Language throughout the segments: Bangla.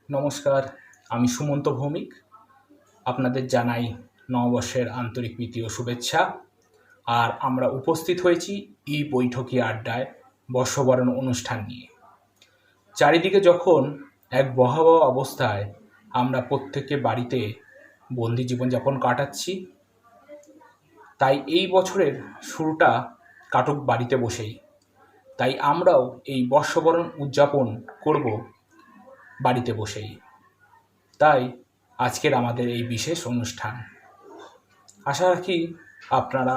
নমস্কার, আমি সুমন্ত ভৌমিক। আপনাদের জানাই নববর্ষের আন্তরিক প্রীতি ও শুভেচ্ছা। আর আমরা উপস্থিত হয়েছি এই বৈঠকি আড্ডায় বর্ষবরণ অনুষ্ঠান নিয়ে। চারিদিকে যখন এক ভয়াবহ অবস্থায় আমরা প্রত্যেকে বাড়িতে বন্দি জীবনযাপন কাটাচ্ছি, তাই এই বছরের শুরুটা কাটুক বাড়িতে বসেই। তাই আমরাও এই বর্ষবরণ উদযাপন করব বাড়িতে বসেই। তাই আজকের আমাদের এই বিশেষ অনুষ্ঠান। আশা রাখি আপনারা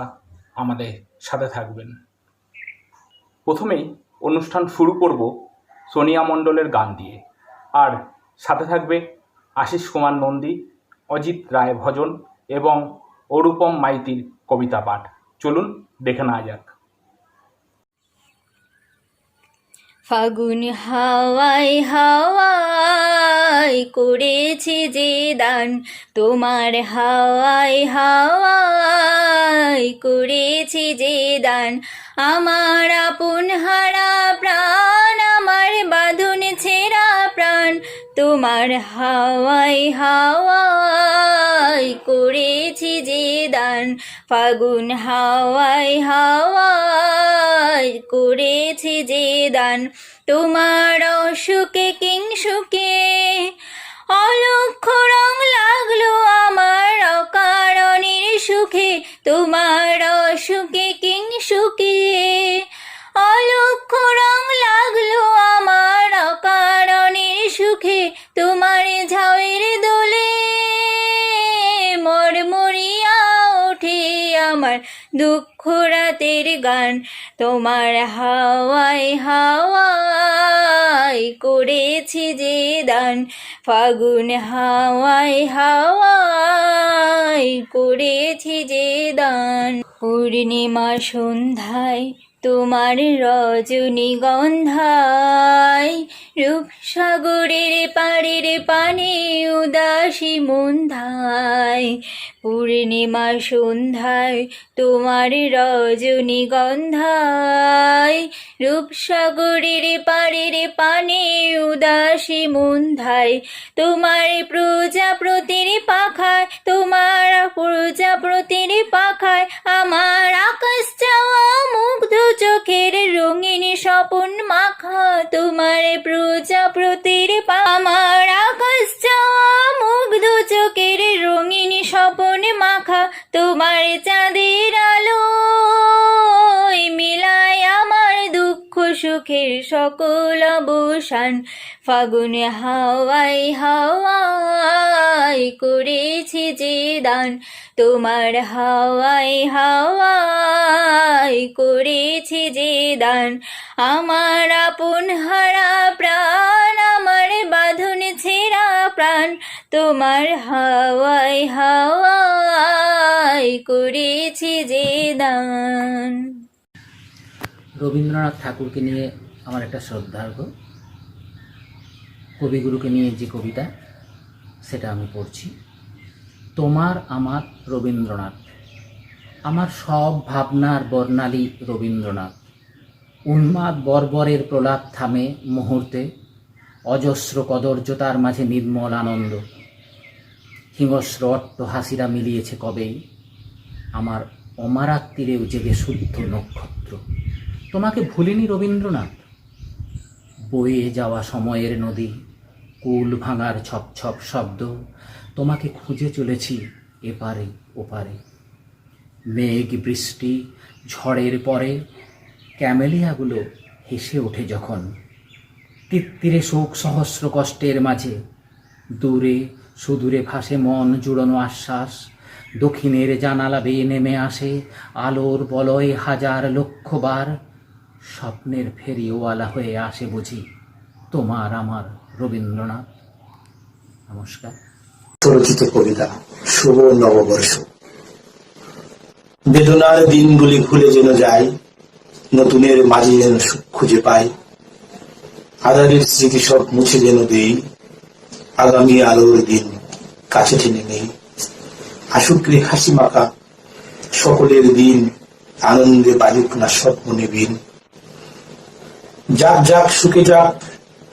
আমাদের সাথে থাকবেন। প্রথমেই অনুষ্ঠান শুরু করব সোনিয়া মণ্ডলের গান দিয়ে, আর সাথে থাকবে আশিস কুমার নন্দী, অজিত রায় ভজন এবং অরূপম মাইতির কবিতা পাঠ। চলুন দেখে নেওয়া যাক। ফাগুন হাওয়ায় হাওয়ায় করেছি যে দান, তোমার হাওয়ায় হাওয়ায় করেছি যে দান। আমার আপন হারা প্রাণ, আমার বাঁধন ছেঁড়া প্রাণ, তোমার হাওয়ায় হাওয়ায় করেছি যে দান। ফাগুন হাওয়ায় হাওয়ায় করেছি যে দান। তোমার অসুখে কিংসুকে অলক্ষ রং লাগলো আমার অকারণের সুখে। তোমার অসুখে কিংসুকে অলক্ষ রং লাগলো আমার অকারণের সুখে। তোমার ঝাউয়ের দোলে মরমরিয়া ওঠে আমার দুঃখ রাতের গান। তোমার হাওয়ায় হাওয়ায় করেছি যে দান। ফাগুন হাওয়ায় হাওয়ায় করেছি যে দান। পূর্ণিমা সন্ধ্যায় তোমার রজনীগন্ধায়, রূপসাগরের পাড়ের পানে উদাসী মন্ধায়। পূর্ণিমা সন্ধ্যায় তোমার রজনীগন্ধায়, রূপসাগরের পাড়ের পানে উদাসী মন্ধায়। তোমার প্রজাপতির পাখায়, তোমার প্রজাপতির পাখায় আমার আকাশ চাওয়া মুগ্ধ চোখের রঙিন স্বপন মাখা। তোমার প্রজাপতির আমার আকাশ চাওয়া মুগ্ধ চোখের রঙিন স্বপন মাখা। তোমার চাঁদের আলো মিলায় আমার দুঃখ সুখের সকল অবসান। ফাগুন হাওয়ায় হাওয়ায় করেছি যে দান। তোমার হাওয়ায় হাওয়ায় করেছি যে দান। আমার আপন হারা প্রাণ, আমার বাঁধন ছেঁড়া প্রাণ, তোমার হাওয়ায় হাওয়ায় করেছি যে দান। রবীন্দ্রনাথ ঠাকুরকে নিয়ে আমার একটা শ্রদ্ধার্ঘ কবিগুরুকে নিয়ে যে কবিতা, সেটা আমি পড়ছি। তোমার আমার রবীন্দ্রনাথ, আমার সব ভাবনার বর্ণালী রবীন্দ্রনাথ। উন্মাদ বর্বরের প্রলাপ থামে মুহূর্তে, অজস্র কদর্যতার মাঝে নির্মল আনন্দ। হিংস্র অট্ট হাসিরা মিলিয়েছে কবেই, আমার অমারাত্তিরেও জেগে শুদ্ধ নক্ষত্র। তোমাকে ভুলিনি রবীন্দ্রনাথ। বয়ে যাওয়া সময়ের নদী, কুল ভাঙার ছপ ছপ শব্দ, তোমাকে খুঁজে চলেছি এপারে ওপারে। মেঘ বৃষ্টি ঝড়ের পরে ক্যামেলিয়াগুলো হেসে ওঠে যখন, তিত্তিরে শোক সহস্র কষ্টের মাঝে। দূরে সুদূরে ভাসে মন জুড়ানো আশ্বাস, দক্ষিণের জানালা বেয়ে নেমে আসে আলোর বলয় হাজার লক্ষবার। স্বপ্নের ফেরিওয়ালা হয়ে আসে বুঝি তোমার আমার রবীন্দ্রনাথ। নমস্কার। রচিত কবিতা শুভ নববর্ষ। বেদনার দিনগুলি ভুলে যেন যাই, নতুনের মাঝে যেন সুখ খুঁজে পাই। আধারের স্মৃতি সব মুছে যেন দেই, আগামী আলোর দিন কাছে টেনে নেই। আসুক রে হাসি মাখা সকলের দিন, আনন্দে বাজুক না স্বপ্ন নিবিন। যাক যাক সুখে যাক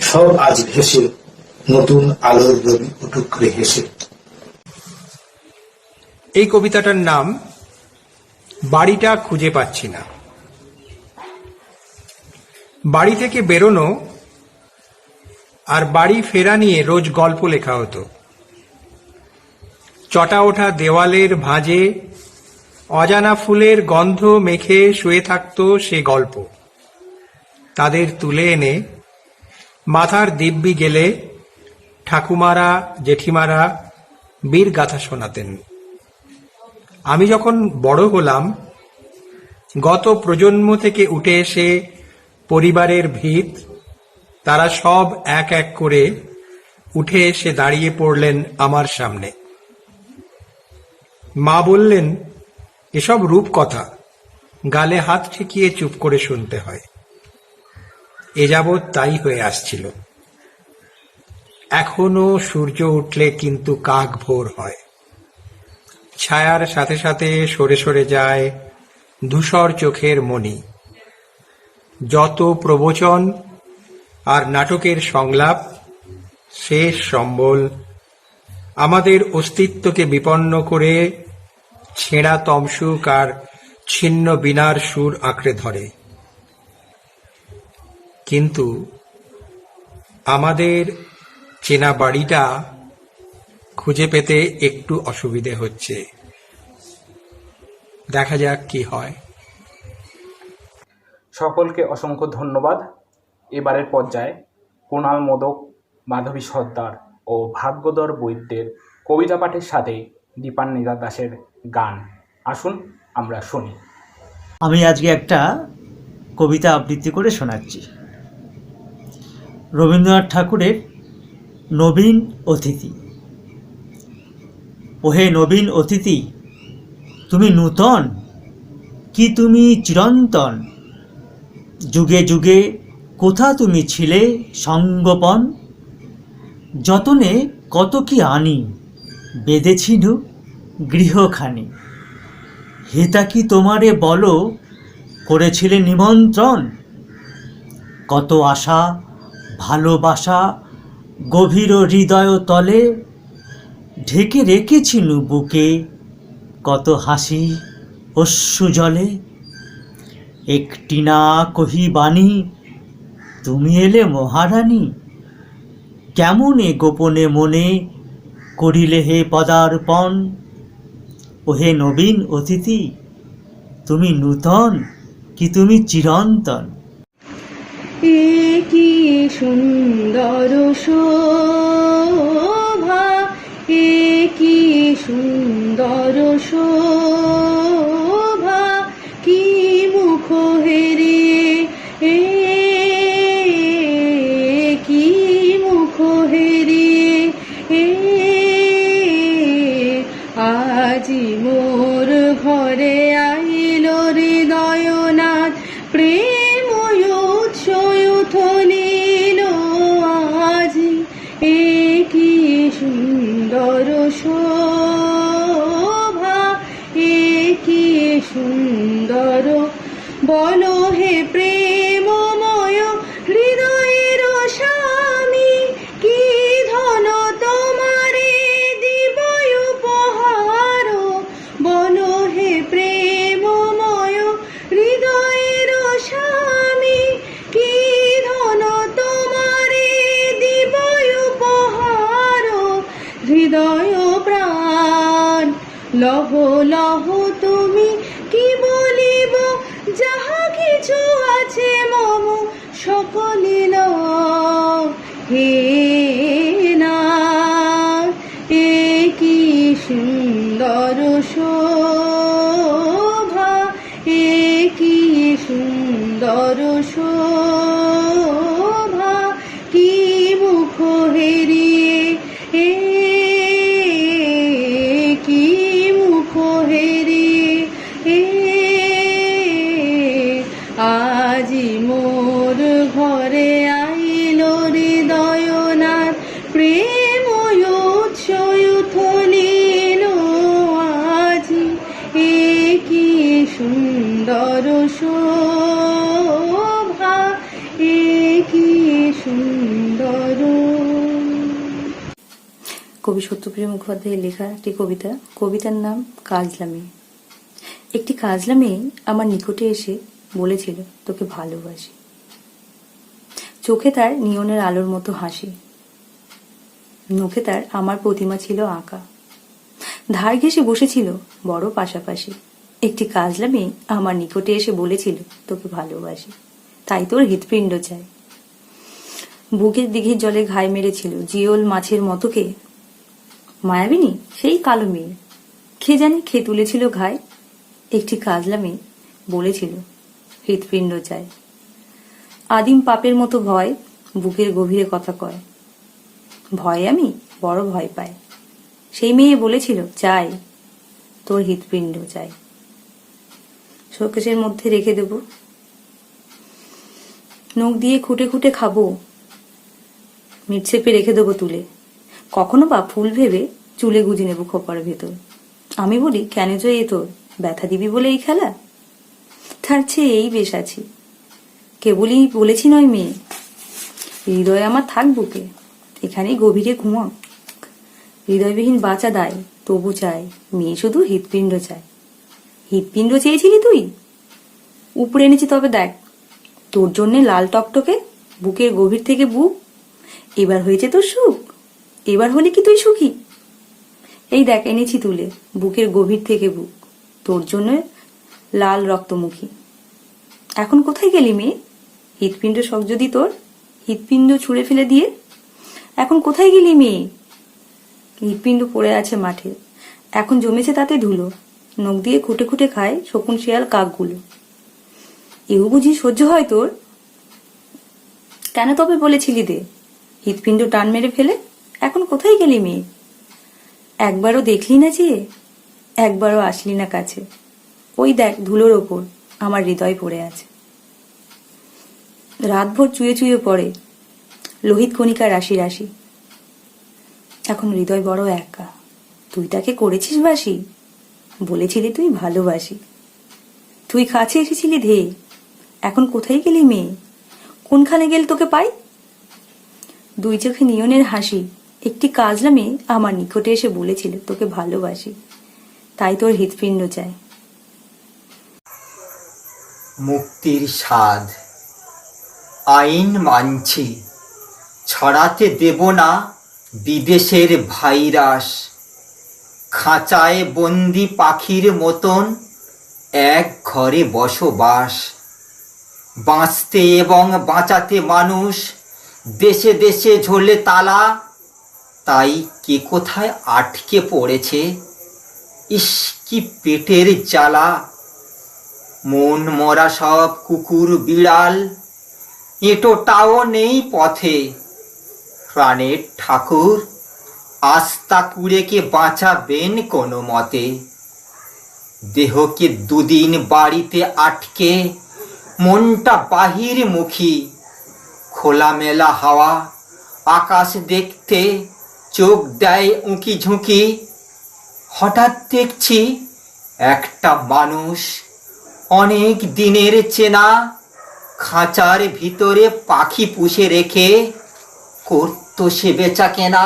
সব আজ ভেসে, নতুন আলোর রবি উঠুক রে হেসে। এই কবিতাটার নাম বাড়িটা খুঁজে পাচ্ছি না। বাড়ি থেকে বেরোনো আর বাড়ি ফেরা নিয়ে রোজ গল্প লেখা হতো। চটা ওঠা দেওয়ালের ভাঁজে অজানা ফুলের গন্ধ মেখে শুয়ে থাকত সে গল্প। তাদের তুলে এনে মাথার দিব্যি গেলে ঠাকুমারা জেঠিমারা বীর গাথা শোনাতেন। আমি যখন বড় হলাম, গত প্রজন্ম থেকে উঠে এসে পরিবারের ভিত, তারা সব এক এক করে উঠে এসে দাঁড়িয়ে পড়লেন আমার সামনে। মা বললেন, এসব রূপকথা, গালে হাত ঠেকিয়ে চুপ করে শুনতে হয়। এ যাবৎ তাই হয়ে আসছিল। এখনো সূর্য উঠলে কিন্তু কাক ভোর হয়, ছায়ার সাথে সাথে সরে সরে যায় ধূসর চোখের মণি। যত প্রবচন আর নাটকের সংলাপ, শেষ সম্বল আমাদের অস্তিত্বকে বিপন্ন করে ছেঁড়া তমসুক আর ছিন্ন বীণার সুর আঁকড়ে ধরে। কিন্তু আমাদের চেনা বাড়িটা খুঁজে পেতে একটু অসুবিধে হচ্ছে। দেখা যাক কি হয়। সকলকে অসংখ্য ধন্যবাদ। এবারের পর্যায়ে কুণাল মোদক, মাধবী সর্দার ও ভাগ্যধর বৈদ্যের কবিতা পাঠের সাথে দীপান্বিতা দাসের গান। আসুন আমরা শুনি। আমি আজকে একটা কবিতা আবৃত্তি করে শোনাচ্ছি। রবীন্দ্রনাথ ঠাকুরের নবীন অতিথি। ওহে নবীন অতিথি, তুমি নূতন কি তুমি চিরন্তন? যুগে যুগে কোথা তুমি ছিলে সঙ্গোপন? যতনে কত কি আনি বেঁধেছিল গৃহখানি। হেতা কি তোমারে বলো করেছিলে নিমন্ত্রণ? কত আশা ভালোবাসা গভীর হৃদয় তলে ঢেকে রেখেছিল বুকে কত হাসি অশ্রু জলে। একটি না কহি বাণী তুমি এলে মহারানী, কেমনে গোপনে মনে করিলে হে পদার্পণ? ওহে নবীন অতিথি, তুমি নূতন কি তুমি চিরন্তন? এ কি সুন্দর শোভা, এ কি সুন্দর শোভা, কি মুখ হেরিয়ে কি মুখ হেরিয়ে আজি মোর ঘরে আইল হৃদয়নাথ, প্রেম উৎসয়ুথলিল আজি। এ কি সুন্দর শোভা, এ কি সুন্দর, বলো হে প্রেমময় হৃদয়ের স্বামী, কি ধন তোমারে দিব উপহার? বলো হে প্রেমময় হৃদয়ের স্বামী, কি ধন তোমারে দিব উপহার? হৃদয় প্রাণ লহ লহ তুমি, কি বলিব যাহা কিছু আছে মম সকলি লও হে না। এ কি সুন্দর শোভা, এ কি সুন্দর শোভা, কি মুখ হেরিয়ে কি মুখ হেরিয়ে আজি মোর ঘরে আইল হৃদয়নাথ, প্রেম উৎসয়ুথলিল আজি। এ কি সুন্দর শোভা, এ কি সুন্দর। কবি সত্যপ্রিয় মুখোপাধ্যায়ের লেখা একটি কবিতা। কবিতার নাম কাজলা মেয়ে। একটি কাজলা মেয়ে আমার নিকটে এসে বলেছিল, তোকে ভালোবাসি। চোখে তার নিয়নের আলোর মতো হাসি, মুখে তার আমার প্রতিমা ছিল আঁকা। ধার ঘেঁষে বসেছিল বড় পাশাপাশি। একটি কাজলা মেয়ে আমার নিকটে এসে বলেছিল, তোকে ভালোবাসি, তাই তোর হৃৎপিণ্ড চাই। বুকের দিঘির জলে ঘাই মেরেছিল জিওল মাছের মতোকে মায়াবিনী সেই কালো মেয়ে। খেয়ে জানি খেয়ে তুলেছিল ঘাই। একটি কাজলা মেয়ে বলেছিল, হৃৎপিণ্ড চাই। আদিম পাপের মতো ভয় বুকের গভীরে কথা কয়। ভয়ে আমি বড় ভয় পাই। সেই মেয়ে বলেছিল, চাই, তোর হৃৎপিণ্ড চাই। শোকেসের মধ্যে রেখে দেব, নখ দিয়ে খুঁটে খুঁটে খাবো, মিটসেপে রেখে দেবো তুলে। কখনো বা ফুল ভেবে চুলে গুজে নেব খোপার ভেতর। আমি বলি, কেন যে এ তোর ব্যথা দিবি বলে এই খেলা? তার চেয়ে এই বেশ আছি। কেবলই বলেছি নয় মেয়ে, হৃদয় আমার থাক বুকে, এখানেই গভীরে ঘুমা। হৃদয়বিহীন বাঁচা দায়, তবু চাই মেয়ে শুধু হৃৎপিণ্ড চায়। হৃৎপিণ্ড চেয়েছিলি তুই, উপরে এনেছি তবে দেখ, তোর জন্যে লাল টকটকে বুকের গভীর থেকে বুক। এবার হয়েছে তোর সুখ, এবার হলি কি তুই সুখী? এই দেখ এনেছি তুলে বুকের গভীর থেকে বুক, তোর জন্য লাল রক্তমুখী। এখন কোথায় গেলি মেয়ে? হৃৎপিণ্ড শখ যদি তোর, হৃৎপিণ্ড ছুঁড়ে ফেলে দিয়ে এখন কোথায় গেলি মেয়ে? হৃৎপিণ্ড পড়ে আছে মাঠে, এখন জমেছে তাতে ধুলো। নখ দিয়ে খুঁটে খুঁটে খায় শকুন শিয়াল কাকগুলো। এও বুঝি সহ্য হয় তোর? কেন তবে বলেছিলি দে, হৃৎপিণ্ড টান মেরে ফেলে এখন কোথায় গেলি মেয়ে? একবারও দেখলি না যে, একবারও আসলি না কাছে। ওই দেখ ধুলোর ওপর আমার হৃদয় পড়ে আছে। রাতভর চুয়ে চুয়ে পড়ে লোহিত কণিকা রাশি রাশি। এখন হৃদয় বড় একা, তুই তাকে করেছিস বাসি। বলেছিলি তুই ভালোবাসি, তুই কাছে এসেছিলি ধেয়ে, এখন কোথায় গেলি মেয়ে? কোনখানে গেল তোকে পাই? দুই চোখে নিয়নের হাসি। একটি কাজলা মেয়ে আমার নিকটে এসে বলেছিল, তোকে ভালোবাসি, তাই তোর হৃৎপিণ্ড চাই। মুক্তির স্বাদ আইন মানছি, ছড়াতে দেব না বিদেশের ভাইরাস। খাঁচায় বন্দি পাখির মতন এক ঘরে বসবাস। বাঁচতে এবং বাঁচাতে মানুষ দেশে দেশে ঝোলে তালা। তাই কে কোথায় আটকে পড়েছে, ইস কি পেটের জ্বালা। মন মরা সব কুকুর বিড়াল, এঁটোটাও নেই পথে। প্রাণের ঠাকুর আস্তা কুড়েকে বাঁচাবেন কোনো মতে। দেহকে দুদিন বাড়িতে আটকে, মনটা বাহির মুখী। খোলামেলা হাওয়া আকাশ দেখতে চোখ দেয় উঁকি ঝুঁকি। হঠাৎ দেখছি একটা মানুষ অনেক দিনের চেনা, খাঁচার ভিতরে পাখি পুষে রেখে করতো সে বেচা কেনা।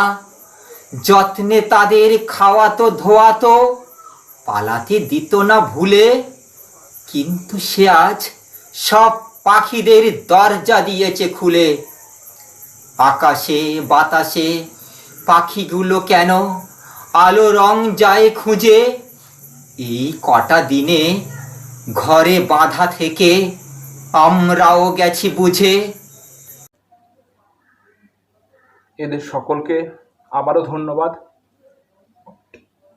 যত্নে তাদের খাওয়াতো ধোয়াতো, পালাতে দিত না ভুলে। কিন্তু সে আজ সব পাখিদের দরজা দিয়েছে খুলে। আকাশে বাতাসে পাখিগুলো কেন আলো রং যায় খুঁজে। এই কটা দিনে ঘরে বাঁধা থেকে আমরাও গেছি বুঝে। এদের সকলকে আবারও ধন্যবাদ।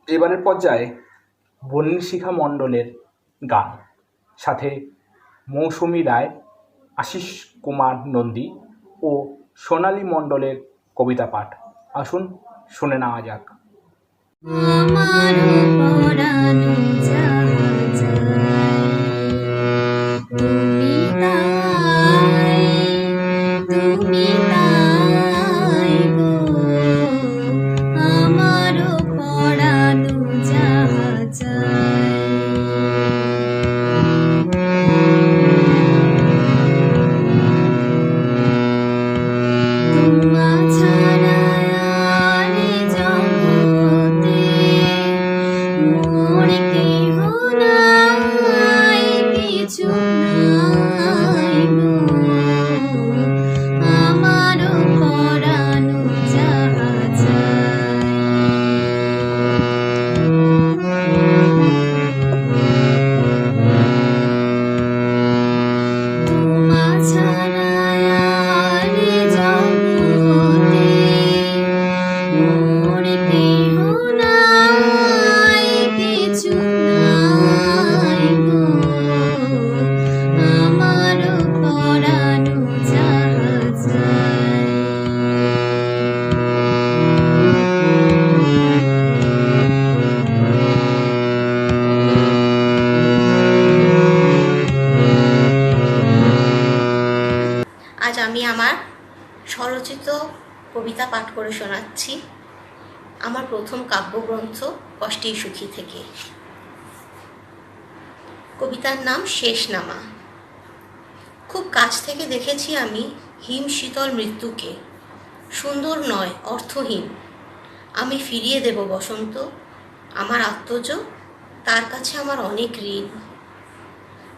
এবারের পর্যায়ে বন্নিশিখা মণ্ডলের গান, সাথে মৌসুমী রায়, আশিস কুমার নন্দী ও সোনালী মণ্ডলের কবিতা পাঠ। আসুন শুনে নেওয়া যাক। আমার পরানো তুমি তাই, তুমি তাই গো, আমার পরানো জাহাজ। তোমা ছাড়া আর জগৎ কবিতা পাঠ করে শোনাচ্ছি আমার প্রথম কাব্যগ্রন্থ কষ্টেই সুখী থেকে। কবিতার নাম শেষনামা। খুব কাছ থেকে দেখেছি আমি হিম শীতল মৃত্যুকে, সুন্দর নয় অর্থহীন। আমি ফিরিয়ে দেব বসন্ত, আমার আত্মজ, তার কাছে আমার অনেক ঋণ।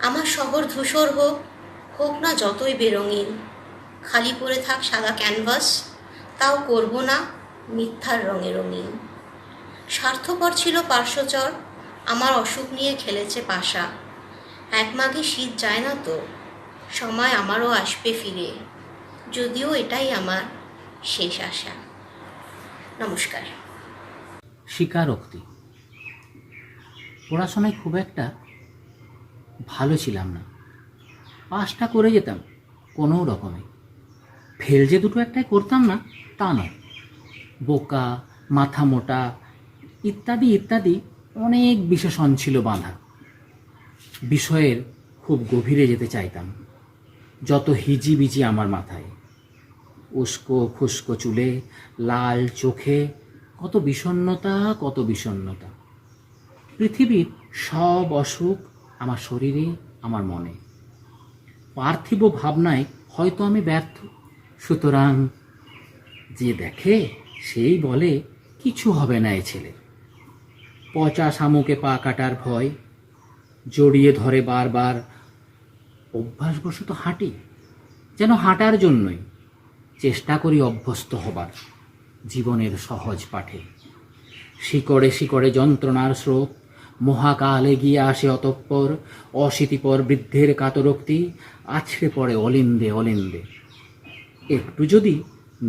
আমার শহর ধূসর হোক, হোক না যতই বেরঙিন, খালি পড়ে থাক সাদা ক্যানভাস, তাও করব না মিথ্যার রঙে রঙিন। স্বার্থপর ছিল পার্শ্বচর, আমার অসুখ নিয়ে খেলেছে পাশা। এক মাঘে শীত যায় না তো, সময় আমারও আসবে ফিরে, যদিও এটাই আমার শেষ আশা। নমস্কার। স্বীকারোক্তি। পড়াশোনায় খুব একটা ভালো ছিলাম না, পাসটা করে যেতাম কোনো রকমে। ফেল যে দুটো একটাই করতাম না তা নয়, বোকা, মাথা মোটা ইত্যাদি ইত্যাদি অনেক বিশেষণ ছিল বাঁধা। বিষয়ের খুব গভীরে যেতে চাইতাম, যত হিজিবিজি আমার মাথায়। উস্কো খুস্কো চুলে, লাল চোখে, কত বিষণ্ণতা কত বিষণ্ণতা। পৃথিবীর সব অসুখ আমার শরীরে, আমার মনে। পার্থিব ভাবনায় হয়তো আমি ব্যর্থ, সুতরাং যে দেখে সেই বলে কিছু হবে না এ ছেলে। পচা শামুকে পা কাটার ভয়, জড়িয়ে ধরে বারবার। অভ্যাসবশত হাঁটি, যেন হাঁটার জন্যই। চেষ্টা করি অভ্যস্ত হবার জীবনের সহজ পাঠে। শিকড়ে শিকড়ে যন্ত্রণার স্রোত, মহাকাল এগিয়ে আসে অতঃপর। অশীতিপর বৃদ্ধের কাতরোক্তি আছড়ে পড়ে অলিন্দে অলিন্দে। একটু যদি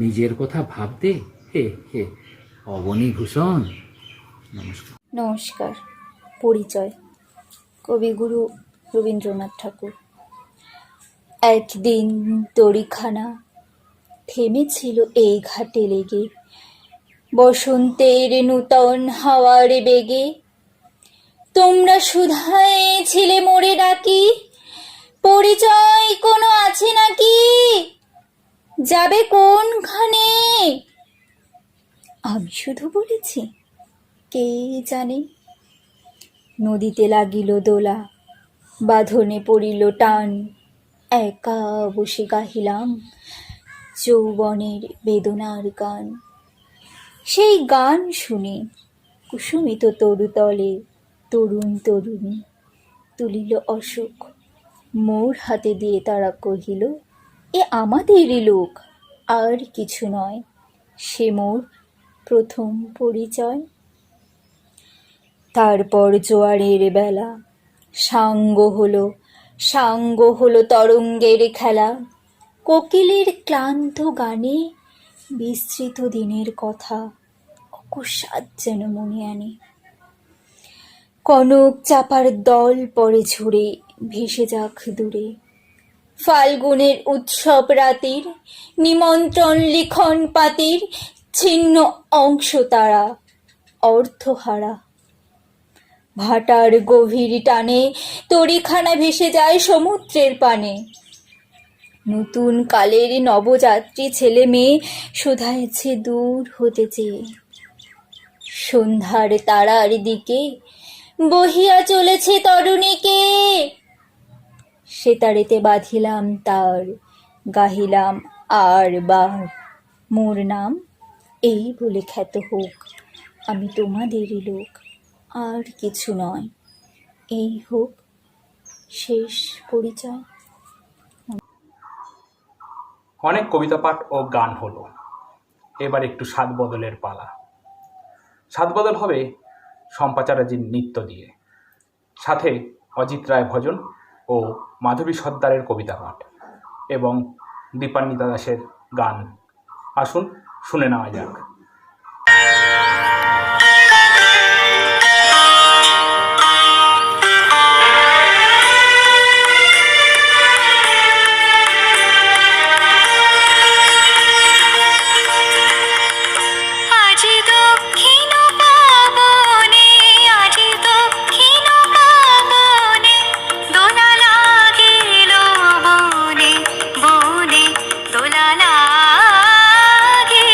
নিজের কথা ভাবতে, হে হে অবনীভূষণ। নমস্কার। নমস্কার। পরিচয়: কবিগুরু রবীন্দ্রনাথ ঠাকুর। একদিন তরিখানা থেমেছিল এই ঘাটে লেগে, বসন্তের নূতন হাওয়ার বেগে। তোমরা সুধায় ছিলে মোরে ডাকি, পরিচয় কোনো আছে নাকি, যাবে কোনখানে? আমি শুধু বলেছি, কে জানে। নদীতে লাগিল দোলা, বাঁধনে পড়িল টান। একা বসে গাহিলাম যৌবনের বেদনার গান। সেই গান শুনে কুসুমিত তরুতলে তরুণ তরুণী তুলিল অশোক। মোর হাতে দিয়ে তারা কহিল, এ আমাদেরই লোক, আর কিছু নয়। সে মোর প্রথম পরিচয়। তারপর জোয়ারের বেলা, সাঙ্গ হলো তরঙ্গের খেলা। কোকিলের ক্লান্ত গানে বিস্তৃত দিনের কথা অকস্মাৎ যেন মনে আনে। কনক চাপার দল পরে ঝরে ভেসে যাক দূরে। ফাল্গুনের উৎসব রাতির নিমন্ত্রণ লিখন পাতির ছিন্ন অংশ তারা অর্থহারা। ভাটার গভীর টানে তরিখানা ভেসে যায় সমুদ্রের পানে। নতুন কালের নবযাত্রী ছেলে মেয়ে শোধাইছে দূর হতে চেয়ে। সন্ধ্যার তারার দিকে বহিয়া চলেছে তরুণীকে। সেতারেতে বাঁধিলাম তার, গাহিলাম আর বার, মোর নাম এই বলে খ্যাত হোক, আমি তোমাদেরই লোক, আর কিছু নয়। এই হোক শেষ পরিচয়। অনেক কবিতা পাঠ ও গান হলো, এবার একটু স্বাদ বদলের পালা। স্বাদ বদল হবে শম্পা চ্যাটার্জির নৃত্য দিয়ে, সাথে অজিত রায় ভজন ও মাধবী সর্দারের কবিতা পাঠ এবং দীপান্বিতা দাসের গান। আসুন শুনে নেওয়া যাক। দোলা লাগে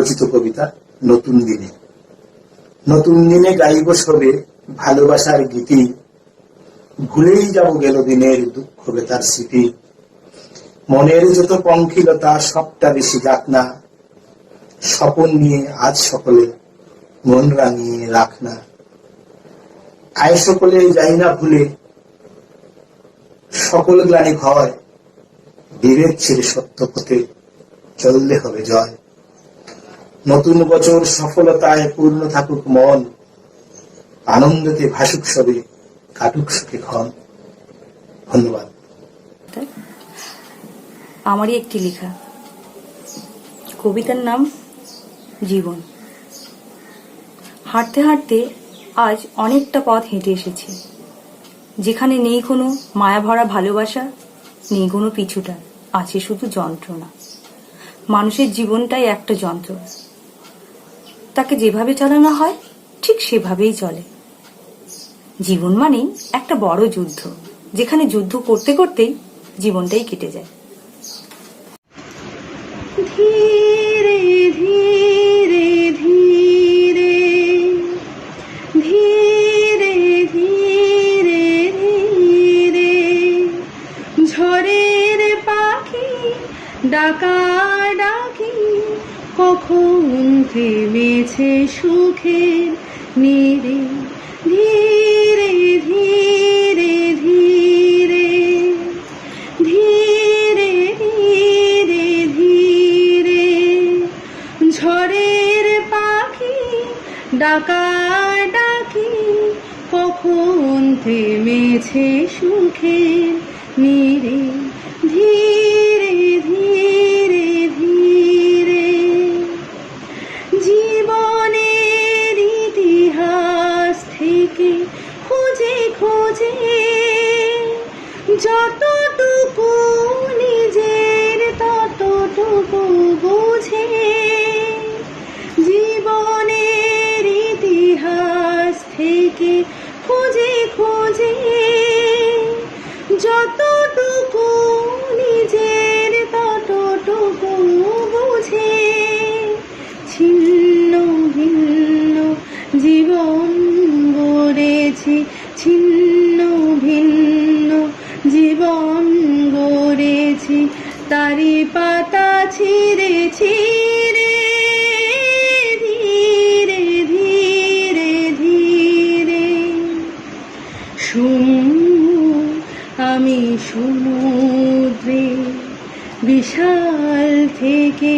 রচিত কবিতা নতুন দিনে। নতুন দিনে গাইব সবে ভালোবাসার গীতি, ভুলেই যাব গেল দিনের দুঃখ বেতার স্মৃতি। মনের যত পঙ্কিলতা সবটা বেশি যাক না, স্বপন নিয়ে আজ সকলে মন রাঙিয়ে রাখ না। আয় সকলে যাই না ভুলে, সকল গ্লানি হয়, বিবেক ছেড়ে সত্য পথে চললে হবে জয়। নতুন বছর সফলতায় পূর্ণ থাকুক মন, আনন্দতে ভাসুক সবে, কাটুক সুখে ক্ষণ। ধন্যবাদ। আমারই একটি লেখা কবিতার নাম জীবন। হাঁটতে হাঁটতে আজ অনেকটা পথ হেঁটে এসেছি, যেখানে নেই কোনো মায়াভরা ভালোবাসা, নেই কোনো পিছুটা, আছে শুধু যন্ত্রণা। মানুষের জীবনটাই একটা যন্ত্র, তাকে যেভাবে চালানো হয় ঠিক সেভাবেই চলে। জীবন মানেই একটা বড় যুদ্ধ, যেখানে যুদ্ধ করতে করতেই জীবনটাই কেটে যায়। ধীরে ধীরে ধীরে ধীরে ধীরে ধীরে ঝড়ের পাখি ডাকা ডাকি, কখন থেমেছে সুখের নীরে। ধীরে ধীরে ধীরে ধীরে ধীরে ধীরে ঝড়ের পাখি ডাকা ডাকি, কখন থেমেছে সুখের নীরে। ধীরে ধীরে ধীরে জীবনের ইতিহাস থেকে খুঁজে খুঁজে যতটুকু নিজের ততটুকু বুঝে, জীবনের ইতিহাস থেকে খুঁজে খুঁজে যতটুকু নিজের ততটুকু বুঝে, ছিন্ন ভিন্ন জীবন গড়েছি, ছিন্ন ভিন্ন জীবন গড়েছি, তারি পাতা ছিঁড়ে ছিঁড়ে। ধীরে ধীরে ধীরে আমি সমুদ্রে বিশাল থেকে,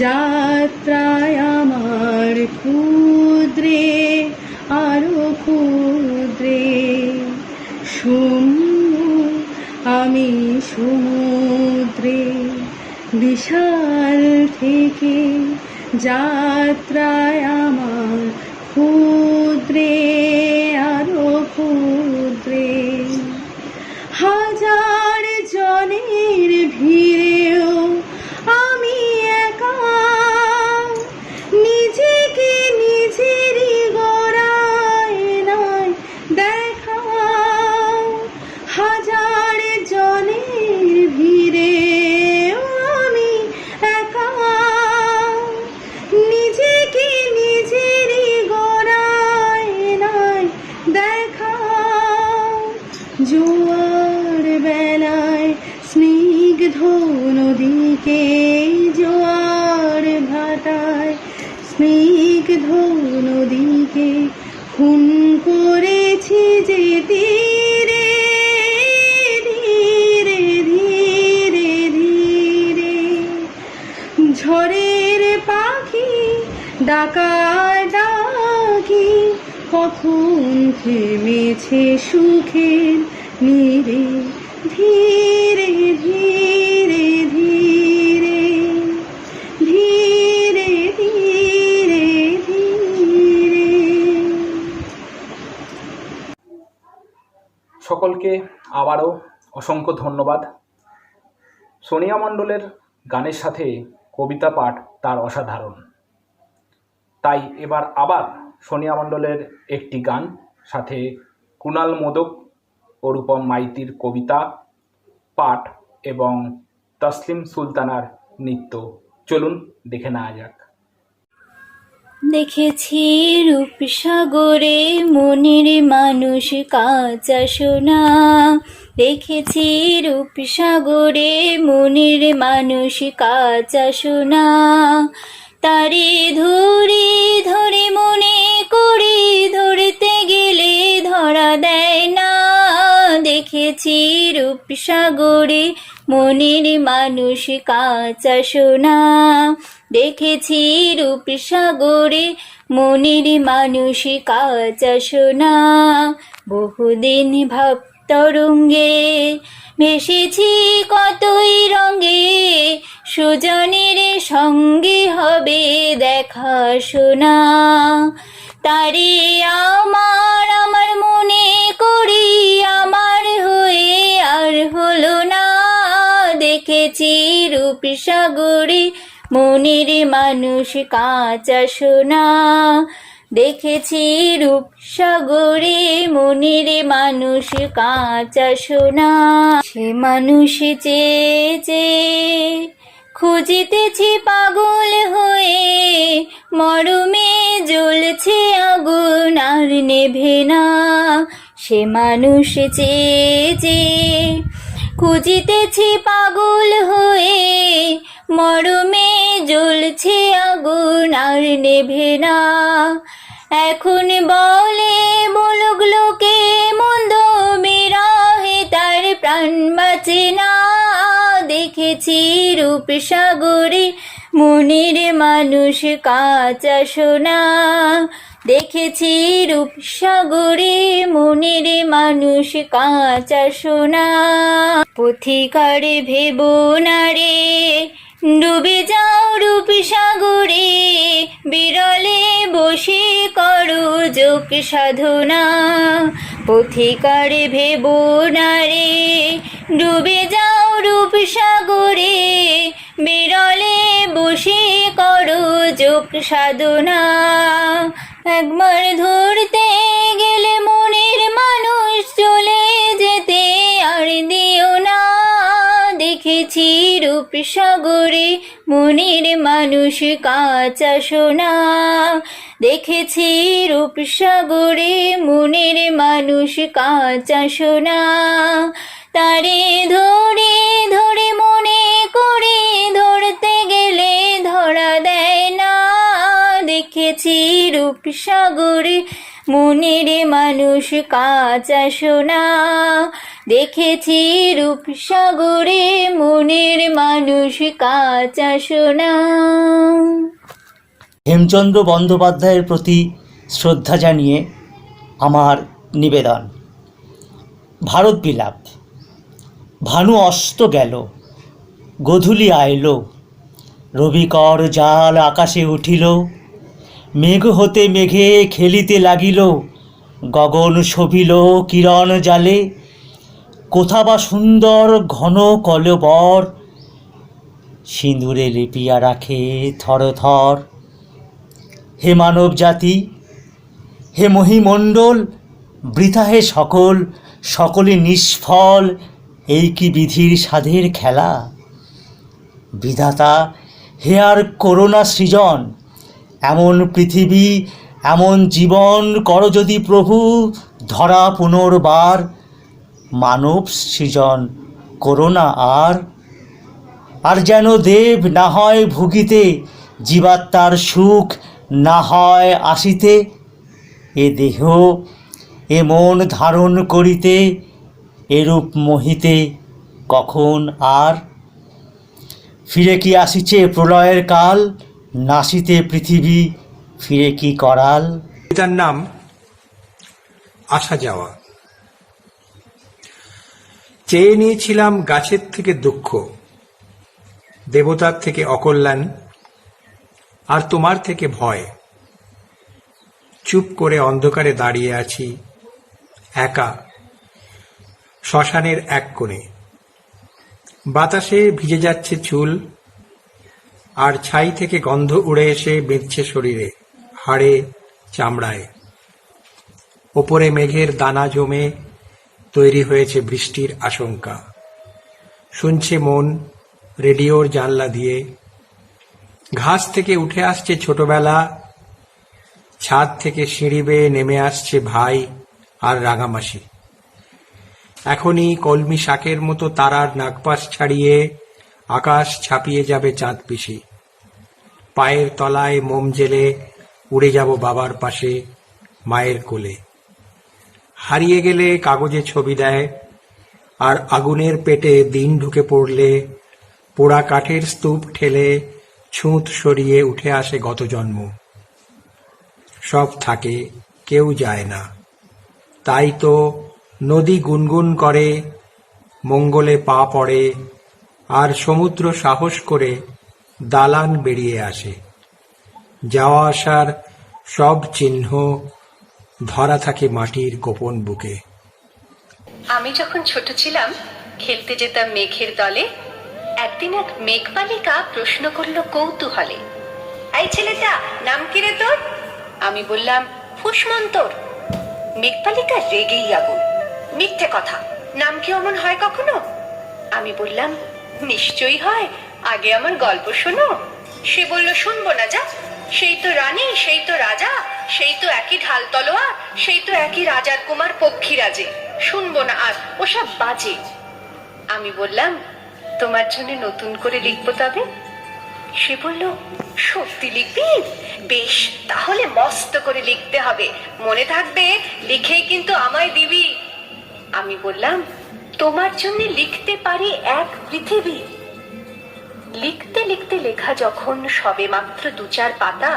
যাত্রায় আমার ক্ষুদ্রে আরো ক্ষুদ্রে। আমি সমুদ্রে বিশাল থেকে, যাত্রায় আমার ক্ষুদ্রে আরো ক্ষুদ্রে। হাজার জনের ভিড়েও আমি একা, নিজেকে নিজেরই গড়ায় নাই দেখা। হাজার জনের ভিড়েও আমি একা, নিজেকে নিজেরই গড়ায় নাই দেখা। জোয়ার বেলায় স্নিগ্ধ নদীকে, জোয়ার ভাটায় স্নিগ্ধ নদীকে খুন করেছি যে তীরে। ধীরে ধীরে ধীরে ঝড়ের পাখি ডাকা ডাকি, কখন থেমেছে সুখের নীরে। ধীরে ধীরে ধীরে ধীরে ধীরে ধীরে। সকলকে আবারও অসংখ্য ধন্যবাদ। সোনিয়া মণ্ডলের গানের সাথে কবিতা পাঠ তার অসাধারণ। তাই এবার আবার সোনিয়া মণ্ডলের একটি গান, সাথে কুণাল মোদক ও রূপম মাইতির কবিতা পাঠ এবং তসলিম সুলতানার নৃত্য। চলুন দেখে নেওয়া যাক। দেখেছি রূপসাগরে মনের মানুষ কাঁচা সোনা, দেখেছি রূপসাগরে মনের মানুষ কাঁচা সোনা, তারে ধরে ধরে মনে করি ধরতে গেলে ধরা দেয় না, দেখেছি রূপসাগরে মনের মানুষ কাঁচা সোনা, দেখেছি রূপসাগরে মনের মানুষ কাঁচা সোনা, বহুদিন ভাব তরঙ্গে ভেসেছি কতই রঙে, সুজনের সঙ্গে হবে দেখা শোনা, তারে আমার আমার মনে করি আমার হয়ে আর হলো না, দেখেছি রূপসাগরে মনের মানুষ কাঁচা সোনা, দেখেছি রূপসাগরে মনের মানুষ কাঁচা সোনা, সে মানুষ চেয়ে চেয়ে খুঁজিতেছি পাগল হয়ে, মরমে জ্বলছে আগুন আর নেভে না, সে মানুষ চেয়ে চেয়ে খুঁজিতেছি পাগল হয়ে, মরমে জ্বলছে আগুন আর নেভে না, এখন বলে বলুক লোকে মন্দ বিরহে তার প্রাণ বাঁচে না, দেখেছি রূপসাগরে মনের মানুষ কাঁচা সোনা, দেখেছি রূপসাগরে মনের মানুষ কাঁচা সোনা, পথিকার ভেবো না রে ডুবে যাও রূপসাগরে, বিরলে বসে করো যোগ সাধনা, পথিকার ভেবো না রে ডুবে যাও রূপসাগরে, বিরলে বসে করো যোগ সাধনা, একবার ধরতে গেলে মনের মানুষ চলে যেতে আর দিও না, দেখেছি রূপসাগরে মনের মানুষ কাঁচা সোনা, দেখেছি রূপসাগরে মনের মানুষ কাঁচা সোনা, তারে ধরে ধরে মনে করে ধরতে গেলে ধরা দেয় না, দেখেছি রূপসাগরে মনের মানুষ কাঁচা সোনা, দেখেছি রূপসাগরে মনের মানুষ কাঁচা সোনা। হেমচন্দ্র বন্দ্যোপাধ্যায়ের প্রতি শ্রদ্ধা জানিয়ে আমার নিবেদন। ভারত বিলাপ। ভানু অস্ত গেল, গোধূলি আইল, রবিকর জাল আকাশে উঠিল, মেঘ হতে মেঘে খেলিতে লাগিল, গগন শোভিল কিরণ জালে, কোথা বা সুন্দর ঘন কলবর, সিঁদুরে লিপিয়া রাখে থর থর। হে মানব জাতি, হে মহিমণ্ডল, বৃথা হে সকল, সকলে নিষ্ফল, এই কি বিধির সাধের খেলা? বিধাতা হে আর করোনা সৃজন, এমন পৃথিবী এমন জীবন কর যদি প্রভু, ধরা পুনর্বার মানব সৃজন করোনা আর। আর যেন দেব না হয় ভুগিতে, জীবাত্মার সুখ না হয় আসিতে, এ দেহ এ মন ধারণ করিতে, এরূপ মোহিতে কখন আর। ফিরে কি আসিছে প্রলয়ের কাল, নাসিতে পৃথিবী ফিরে কি করাল। তার নাম আসা যাওয়া। চেয়ে নিয়েছিলাম গাছের থেকে দুঃখ, দেবতার থেকে অকল্যাণ, আর তোমার থেকে ভয়। চুপ করে অন্ধকারে দাঁড়িয়ে আছি একা শ্মশানের এক কোণে। বাতাসে ভিজে যাচ্ছে চুল, আর ছাই থেকে গন্ধ উড়ে এসে বেঁধছে শরীরে, হাড়ে, চামড়ায়। ওপরে মেঘের দানা জমে তৈরি হয়েছে বৃষ্টির আশঙ্কা। শুনছে মন রেডিওর জানলা দিয়ে। ঘাস থেকে উঠে আসছে ছোটবেলা, ছাদ থেকে সিঁড়ি বেয়ে নেমে আসছে ভাই আর রাঙামাসি। এখনই কলমি শাকের মতো তারার নাগপাশ ছাড়িয়ে আকাশ ছাপিয়ে যাবে চাঁদ পিসি। পায়ের তলায় মোম জেলে উড়ে যাব বাবার পাশে, মায়ের কোলে। হারিয়ে গেলে কাগজে ছবি দেয়, আর আগুনের পেটে দিন ঢুকে পড়লে পোড়া কাঠের স্তূপ ঠেলে ছুঁত সরিয়ে উঠে আসে গত জন্ম। সব থাকে, কেউ যায় না। তাই তো নদী গুনগুন করে, মঙ্গলে পা পড়ে, আর সমুদ্র সাহস করে দালান বেরিয়ে আসে। যাওয়া আসার সব চিহ্ন ধরা থাকে মাটির গোপন বুকে। আমি যখন ছোট ছিলাম, খেলতে যেতাম মেঘের দলে। একদিন এক মেঘবালিকা প্রশ্ন করলো কৌতূহলে, এই ছেলেটা, নাম কি রে তোর? আমি বললাম, ফুসমন্তর। মেঘবালিকা রেগেই আগুন, মিথ্যে কথা, নাম কি অমন হয় কখনো? আমি বললাম, নিশ্চয়ই হয়, আগে আমার গল্প শোনো। সে বলল, শুনবো না, যা। সেই তো রানী, সেই তো রাজা, সেই তো একই ঢাল তলোয়ার, সেই তো একই রাজার কুমার পক্ষীরাজে, শুনবো না আর, ওসব বাজে। আমি বললাম, তোমার জন্য নতুন করে লিখবো তবে। সে বলল, সত্যি লিখবি? বেশ, তাহলে মস্ত করে লিখতে হবে, মনে থাকবে, লিখেই কিন্তু আমায় দিবি। আমি বললাম, তোমার জন্য লিখতে পারি এক পৃথিবী। লিখতে লিখতে লেখা যখন সবে মাত্র 2-4 পাতা,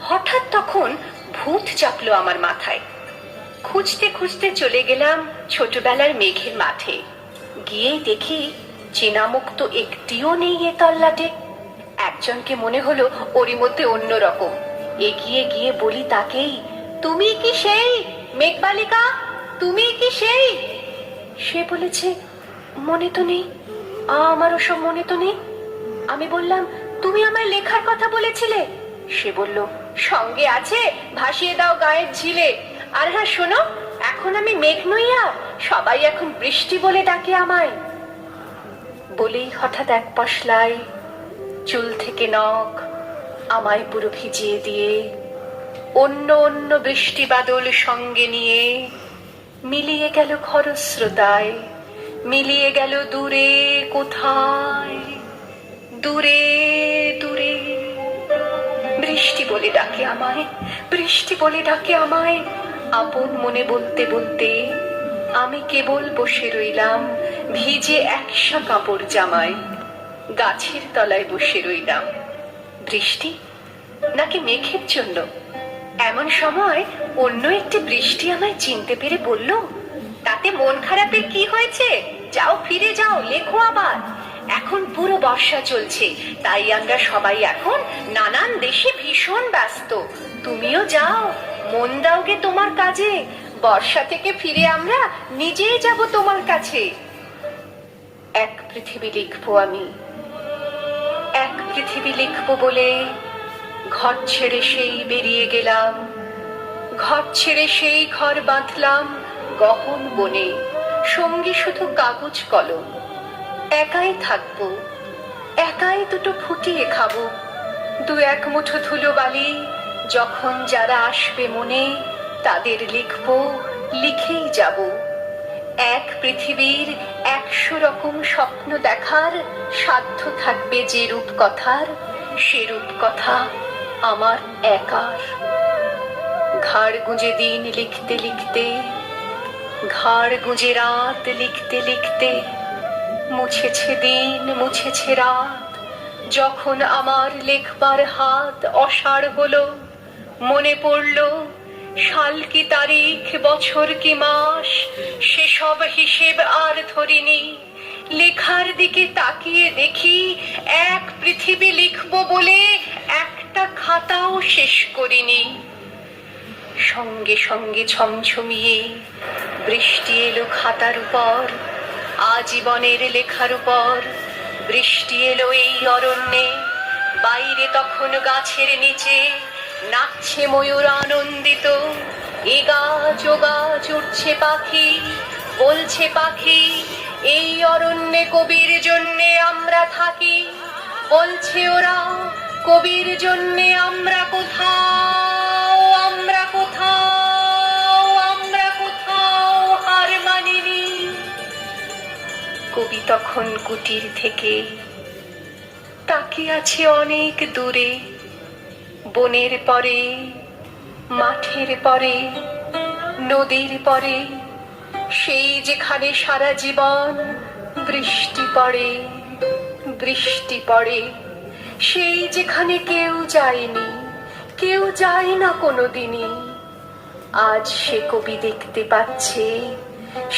হঠাৎ তখন ভূত চাপলো আমার মাথায়। খুঁজতে খুঁজতে চলে গেলাম ছোটবেলার মেঘের মাঠে। গিয়েই দেখি চেনা মুখ তো একটিও নেই এ তল্লাটে। একজনকে মনে হলো ওরই মধ্যে অন্যরকম। এগিয়ে গিয়ে বলি তাকেই, তুমি কি সেই মেঘবালিকা? তুমি কি সেই? সে বলেছে, মনে তো নেই, আমার ওসব মনে তো নেই। আমি বললাম, তুমি আমায় লেখার কথা বলেছিলে। সে বলল, সঙ্গে আছে, ভাসিয়ে দাও গায়ের ঝিলে। আর হ্যাঁ শোনো, এখন আমি মেঘ নই আর, সবাই এখন বৃষ্টি বলে ডাকে আমায়। বলেই হঠাৎ এক পশলায় চুল থেকে নখ আমায় পুরো ভিজিয়ে দিয়ে অন্য অন্য বৃষ্টি বাদল সঙ্গে নিয়ে মিলিয়ে গেল খরস্রোতায়, মিলিয়ে গেল দূরে কোথায়, দূরে দূরে। বৃষ্টি বলে ডাকে আমায়, বৃষ্টি বলে ডাকে আমায়। আপন মনে বলতে বলতে আমি কেবল বসে রইলাম ভিজে একশা কাপড় জামায়। গাছের তলায় বসে রইলাম। বৃষ্টি নাকি মেঘের জন্য? এমন সময় অন্য একটি বৃষ্টি আমায় চিনতে পেরে বলল, তাতে মন খারাপের কি হয়েছে? যাও, ফিরে যাও, লেখো আবার। এখন পুরো বর্ষা চলছে, তাই আমরা সবাই এখন নানান দেশে ভীষণ ব্যস্ত। তুমিও যাও, মন দাওগে তোমার কাজে। বর্ষা থেকে ফিরে আমরা নিজেই যাব তোমার কাছে। এক পৃথিবী লিখবো আমি, এক পৃথিবী লিখবো বলে ঘর ছেড়ে সেই বেরিয়ে গেলাম। ঘর ছেড়ে সেই ঘর বাঁধলাম গহন বনে, সঙ্গী শুধু কাগজ কলম। একাই থাকবো, একাই দুটো ফুটিয়ে খাবো। 2-1 মুঠো ধুলো বালি, যখন যারা আসবে মনে তাদের লিখবো, লিখেই যাব। এক পৃথিবীর 100 রকম স্বপ্ন দেখার সাধ্য থাকবে যে রূপকথার, সে রূপকথা আমার একার। ঘাড় গুঁজে দিন লিখতে লিখতে, ঘাড় গুঁজে রাত লিখতে লিখতে, মুছেছে দিন মুছেছে রাত। যখন আমার লেখবার হাত অসাড় হলো, মনে পড়ল সাল কি তারিখ, বছর কি মাস, সেসব হিসেব আর ধরিনি। লেখার দিকে তাকিয়ে দেখি এক পৃথিবী লিখবো বলে একটা খাতাও শেষ করিনি। সঙ্গে সঙ্গে ছমছমিয়ে বৃষ্টি এলো খাতার উপর, আজীবনের লেখার উপর। বৃষ্টি এলো এই অরণ্যে, বাইরে তখন গাছের নিচে নাচছে ময়ূর আনন্দিত। এ গাছ ও গাছ উঠছে পাখি, বলছে পাখি, এই অরণ্যে কবির জন্যে আমরা থাকি। বলছে ওরা, কবির জন্যে আমরা কোথাও কবি তখন কুটির থেকে তাকিয়ে আছে অনেক দূরে, বনের পরে, মাঠের পরে, নদীর পরে, সেই যেখানে সারা জীবন বৃষ্টি পড়ে, বৃষ্টি পড়ে, সেই যেখানে কেউ যায়নি, কেউ যায় না কোনোদিনই। আজ সে কবি দেখতে পাচ্ছে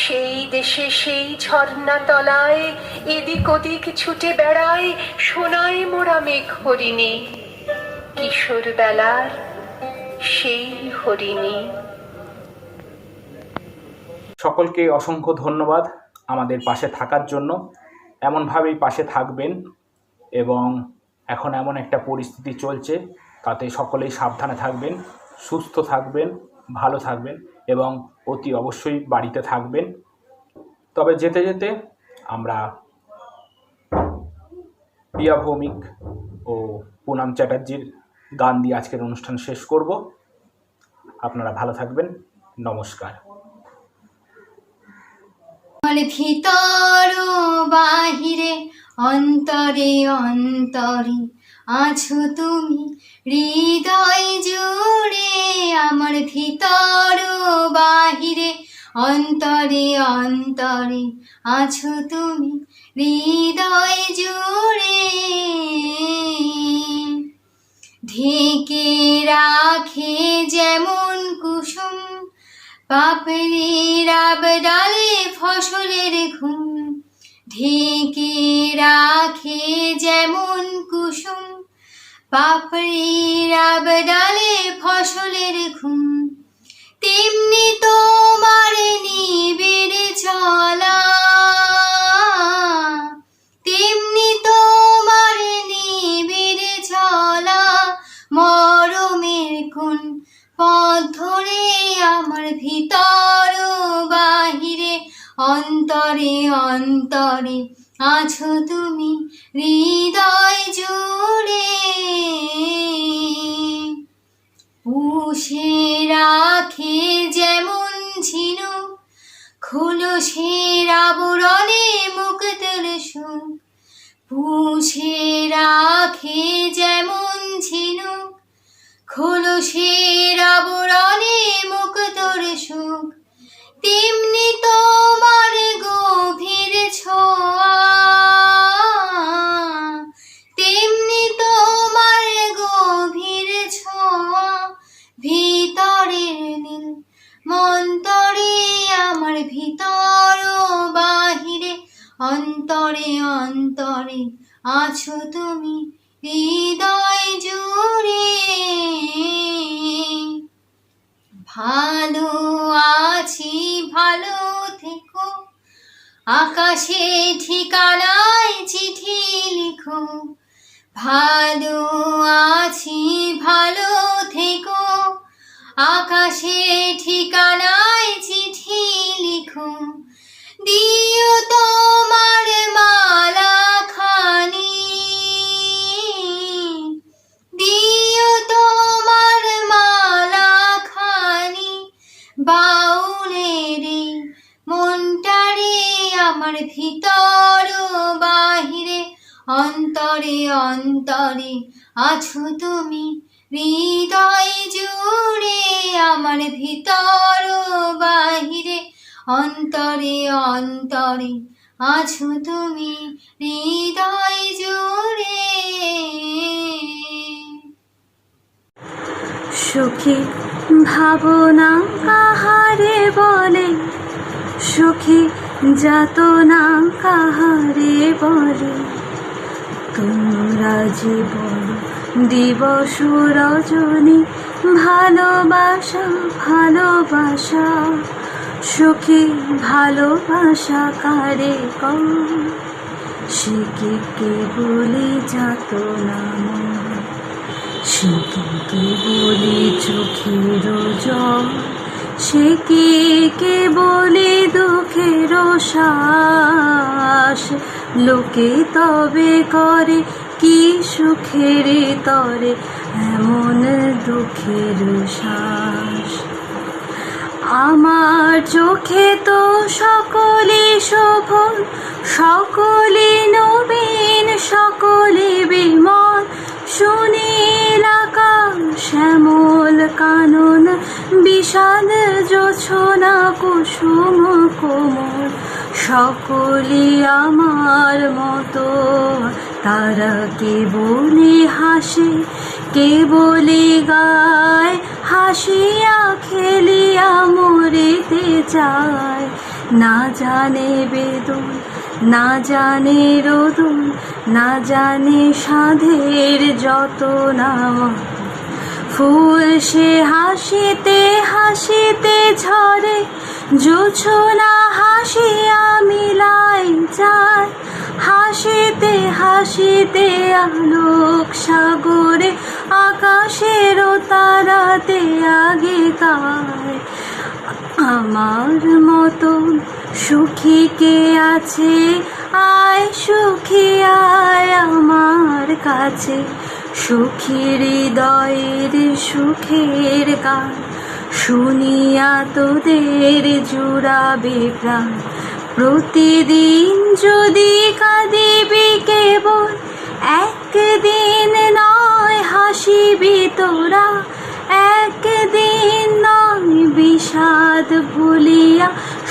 সেই দেশে, সেই ঝর্ণা তলায় এদিক ওদিক ছুটে বেড়ায় সোনায় মোড়া মেঘ হরিণী, কিশোর বেলার সেই হরিণী। সকলকে অসংখ্য ধন্যবাদ আমাদের পাশে থাকার জন্য। এমনভাবেই পাশে থাকবেন, এবং এখন এমন একটা পরিস্থিতি চলছে, তাতে সকলেই সাবধানে থাকবেন, সুস্থ থাকবেন, ভালো থাকবেন এবং অতি অবশ্যই বাড়িতে থাকবেন। তবে যেতে যেতে আমরা প্রিয়া ভৌমিক ও পুনাম চ্যাটার্জির গান দিয়ে আজকের অনুষ্ঠান শেষ করব। আপনারা ভালো থাকবেন, নমস্কার। আমার ভিতর বাহিরে অন্তরে অন্তরে আছো তুমি হৃদয় জুড়ে, আমার ভিতর বাহিরে অন্তরে অন্তরে আছো তুমি হৃদয় জুড়ে। ঢেকে রাখে যেমন কুসুম পাপড়ির আবডালে ফসলের ঘুম, ঢেকে রাখে যেমন কুসুম পাপড়ির আবডালে ফসলের ঘুম, তেমনি তোমার নিবিড় চলা, তেমনি তোমার নিবিড় চলা মরমের কোন পথ ধরে, আমার ভিতর বাহিরে অন্তরে অন্তরে আছো তুমি হৃদয় জুড়ে। পুষে রাখে যেমন ঝিনুক খোলসের আবরণে মুক্তর সুখ, পুষে রাখে যেমন ঝিনুক খোলসের আবরণে মুক্তর সুখ, তেমনি তোমার গভীর ছোঁয়া, তেমনি তোমার গভীর ছোঁয়া ভিতরের নীল মন্তরে, আমার ভিতর বাহিরে অন্তরে অন্তরে আছো তুমি হৃদয় জুড়ে। ভালো আছি ভালো থেকো, আকাশে ঠিকানায় চিঠি লিখো, ভালো আছি ভালো থেকো, আকাশে ঠিকানায় চিঠি লিখো, দিও তোমার মালা খানি, দিও তোমার মালা খানি বাউলের মনটারে, আমার ভিতর বাহিরে অন্তরে অন্তরে আছো তুমি হৃদয় জুড়ে, আমার ভিতর বাহিরে অন্তরে অন্তরে আছো তুমি হৃদয় জুড়ে। সুখী ভাবনা কাহারে বলে, সুখী যাতনা কাহারে বলে, তোমরা যে বলো দিবস রজনী ভালোবাসা ভালোবাসা, সুখী ভালোবাসা কারে কও, সে কি কেবলি যাতনা ময়, সে কি কেবলি চোখের জল, সে কি কেবলি দুঃখের শ্বাস, লোকে তবে করে কি সুখের তরে এমন দুঃখের শ্বাস। আমার চোখে তো সকলে শোভন সকলে নবীন সকলে বিমল, সুনীল আকাশ শ্যামল কানন, বিষাদ জোছনা কুসুম কোমল। সকলে আমার মতো, তারা কেবলি হাসে কেবলি গায়, হাসিয়া খেলিয়া মরিতে চায়। না জানে বেদন না জানে রোদন, না জানে সাধের যত নাম। ফুল সে হাসিতে হাসিতে ঝরে, জোছনা হাসিয়া মিলাই যায়। হাসিতে হাসিতে আলোক সাগরে, আকাশেরও তারাতে আগে গায়। আমার মতন সুখী কে আছে, আয় সুখী আয় আমার কাছে। সুখী হৃদয়ের সুখের গান, শুনিয়া তোদের জুড়াবে প্রাণ। প্রতিদিন যদি কাঁদিবি কেবল, একদিন নয় হাসিবি তোরা। একদিন নয় বিষাদ ভুলিয়া,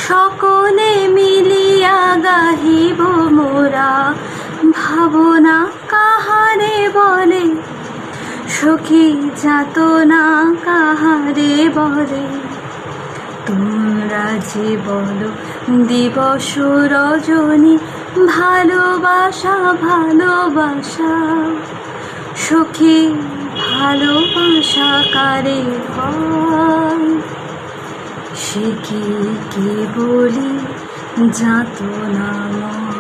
সকলে মিলিয়া গাহিব মোরা। ভাবনা কাহারে বলে, সখী যাতনা কাহারে বলে। তোমরা যে বলো দিবস রজনী, ভালোবাসা ভালোবাসা। সখী ভালোবাসা কারে হয়, সে কি বলি যাতনাময়।